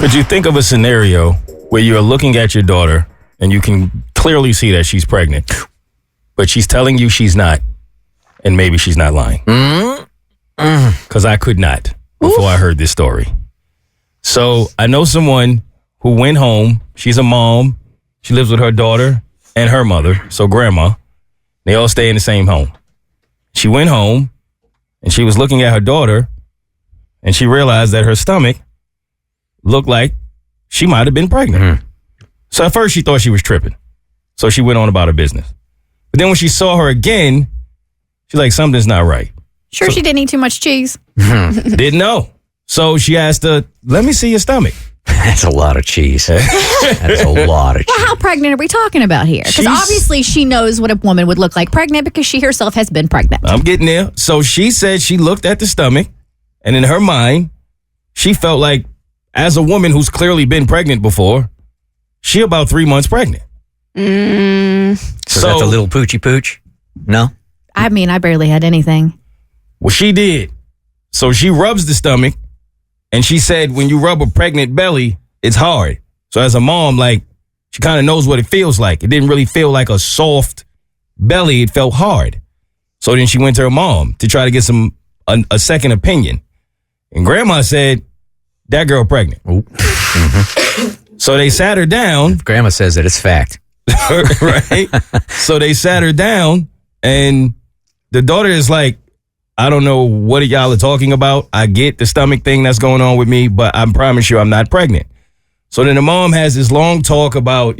Could you think of a scenario where you're looking at your daughter and you can clearly see that she's pregnant, but she's telling you she's not, and maybe she's not lying? Because I could not before I heard this story. So I know someone who went home. She's a mom. She lives with her daughter and her mother, so grandma. They all stay in the same home. She went home, and she was looking at her daughter, and she realized that her stomach looked like she might have been pregnant. So at first, she thought she was tripping. So she went on about her business. But then when she saw her again, she's like, something's not right. Sure, she didn't eat too much cheese. Didn't know. So she asked her, let me see your stomach. That's a lot of cheese. That's a lot of cheese. Well, how pregnant are we talking about here? Because obviously she knows what a woman would look like pregnant because she herself has been pregnant. I'm getting there. So she said she looked at the stomach, and in her mind, she felt like, as a woman who's clearly been pregnant before, she about 3 months pregnant. So that's a little poochy pooch? No? I mean, I barely had anything. Well, she did. So she rubs the stomach, and she said when you rub a pregnant belly, it's hard. So as a mom, like, she kind of knows what it feels like. It didn't really feel like a soft belly. It felt hard. So then she went to her mom to try to get a second opinion. And grandma said, that girl pregnant. So they sat her down. Grandma says that it's fact. Right? So they sat her down, and the daughter is like, I don't know what y'all are talking about. I get the stomach thing that's going on with me, but I promise you I'm not pregnant. So then the mom has this long talk about,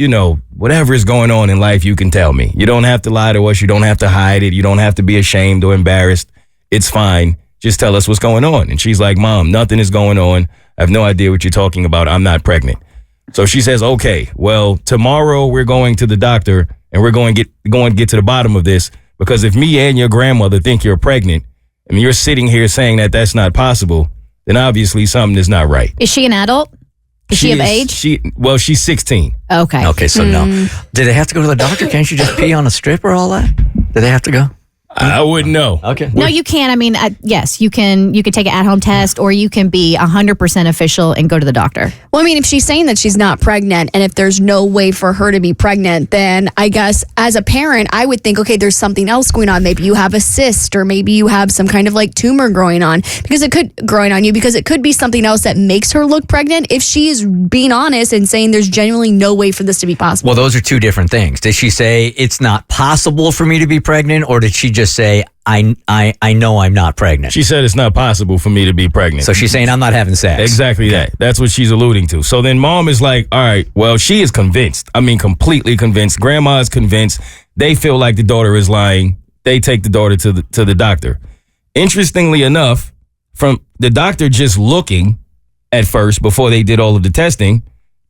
whatever is going on in life, you can tell me. You don't have to lie to us. You don't have to hide it. You don't have to be ashamed or embarrassed. It's fine. Just tell us what's going on. And she's like, Mom, nothing is going on. I have no idea what you're talking about. I'm not pregnant. So she says, okay, well, tomorrow we're going to the doctor and we're going to get to the bottom of this, because if me and your grandmother think you're pregnant and you're sitting here saying that that's not possible, then obviously something is not right. Is she an adult? Is she of age? She's 16. Okay. Okay, so no. Did they have to go to the doctor? Can't you just pee on a strip or all that? Do they have to go? I wouldn't know. Okay. No, you can. I mean, yes, you can. You could take an at-home test, or you can be 100% official and go to the doctor. Well, I mean, if she's saying that she's not pregnant, and if there's no way for her to be pregnant, then I guess as a parent, I would think, okay, there's something else going on. Maybe you have a cyst, or maybe you have some kind of like tumor growing on because it could be something else that makes her look pregnant. If she is being honest and saying there's genuinely no way for this to be possible. Well, those are two different things. Did she say it's not possible for me to be pregnant, or did she just say I know I'm not pregnant? She said it's not possible for me to be pregnant. So she's saying I'm not having sex. Exactly that. That's what she's alluding to. So then mom is like, all right, well, she is convinced. I mean, completely convinced. Grandma is convinced. They feel like the daughter is lying. They take the daughter to the doctor. Interestingly enough, from the doctor just looking at first before they did all of the testing,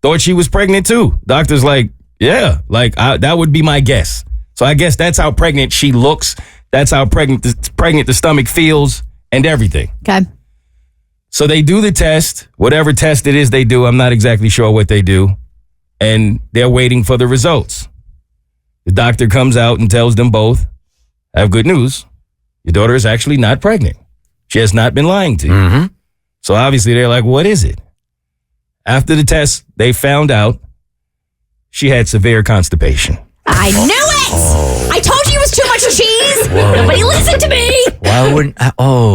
thought she was pregnant too. Doctor's like, yeah, that would be my guess. So I guess that's how pregnant she looks. That's how pregnant the stomach feels and everything. Okay. So they do the test, whatever test it is they do. I'm not exactly sure what they do. And they're waiting for the results. The doctor comes out and tells them both, I have good news. Your daughter is actually not pregnant. She has not been lying to you. Mm-hmm. So obviously they're like, what is it? After the test, they found out she had severe constipation. I knew it! Oh. I told you it was too much cheese. Whoa. Nobody listened to me. Why wouldn't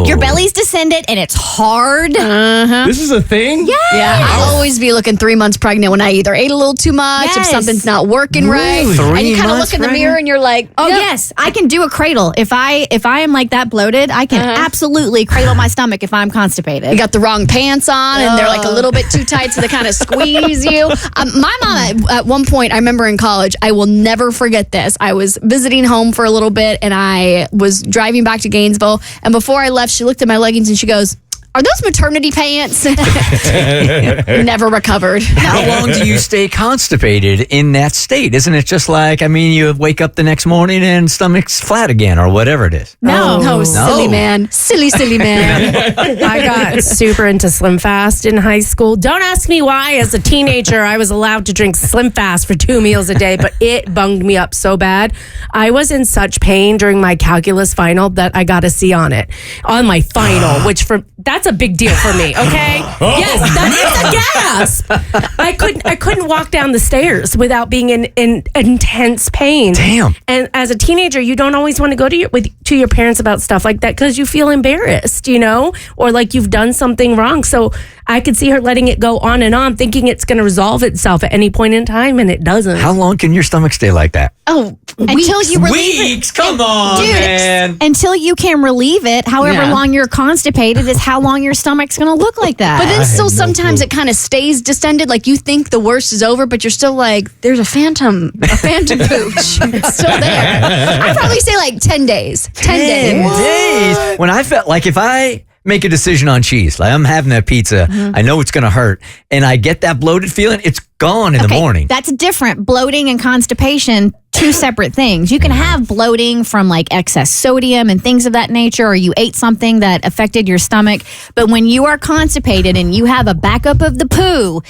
Your belly's descended and it's hard. Uh-huh. This is a thing? Yes. Yeah. I'll always be looking 3 months pregnant when I either ate a little too much, if something's not working right. And you kind of look in the mirror and you're like, oh, yes, I can do a cradle. If I am like that bloated, I can absolutely cradle my stomach if I'm constipated. You got the wrong pants on and they're like a little bit too tight, so they kind of squeeze you. My mom, at one point, I remember in college, I will never forget this. I was visiting home for a little bit and I was driving back to Gainesville. And before I left, she looked at my leggings and she goes, are those maternity pants? Never recovered. How long do you stay constipated in that state? Isn't it just like, you wake up the next morning and stomach's flat again or whatever it is? No, silly man. Silly man. I got super into Slim Fast in high school. Don't ask me why. As a teenager, I was allowed to drink Slim Fast for 2 meals a day, but it bunged me up so bad. I was in such pain during my calculus final that I got a C on it. On my final, that's That's a big deal for me, okay? Yes, that is a gasp. I couldn't walk down the stairs without being in intense pain. Damn. And as a teenager, you don't always want to go to your parents about stuff like that because you feel embarrassed, or like you've done something wrong. So I could see her letting it go on and on, thinking it's going to resolve itself at any point in time, and it doesn't. How long can your stomach stay like that? Oh, Until you relieve Weeks? Come on, Dude, man. Until you can relieve it, however Yeah. long you're constipated is how long your stomach's going to look like that. But then still no sometimes clue. it kind of stays distended. Like you think the worst is over, but you're still like, there's a phantom pooch. It's still there. I'd probably say like 10 days. 10 days. Days. When I felt like if I make a decision on cheese, like I'm having that pizza, I know it's going to hurt, and I get that bloated feeling, it's gone in the morning. That's different. Bloating and constipation, two separate things. You can have bloating from like excess sodium and things of that nature, or you ate something that affected your stomach. But when you are constipated and you have a backup of the poo,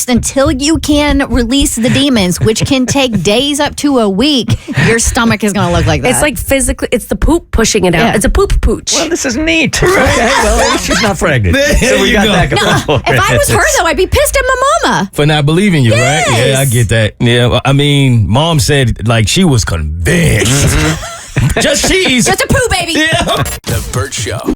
until you can release the demons, which can take days up to a week, your stomach is going to look like that. It's like physically, it's the poop pushing it out. Yeah. It's a poop pooch. Well, this is neat. Okay, well, at least she's not pregnant. There So we you got go. that going for if I was it. her, though, I'd be pissed at my mama. For not believing you, Yes. right? Yeah, I get that. Yeah, well, I mean, mom said like she was convinced. Just cheese. Just a poo, baby. Yeah. The Bert Show.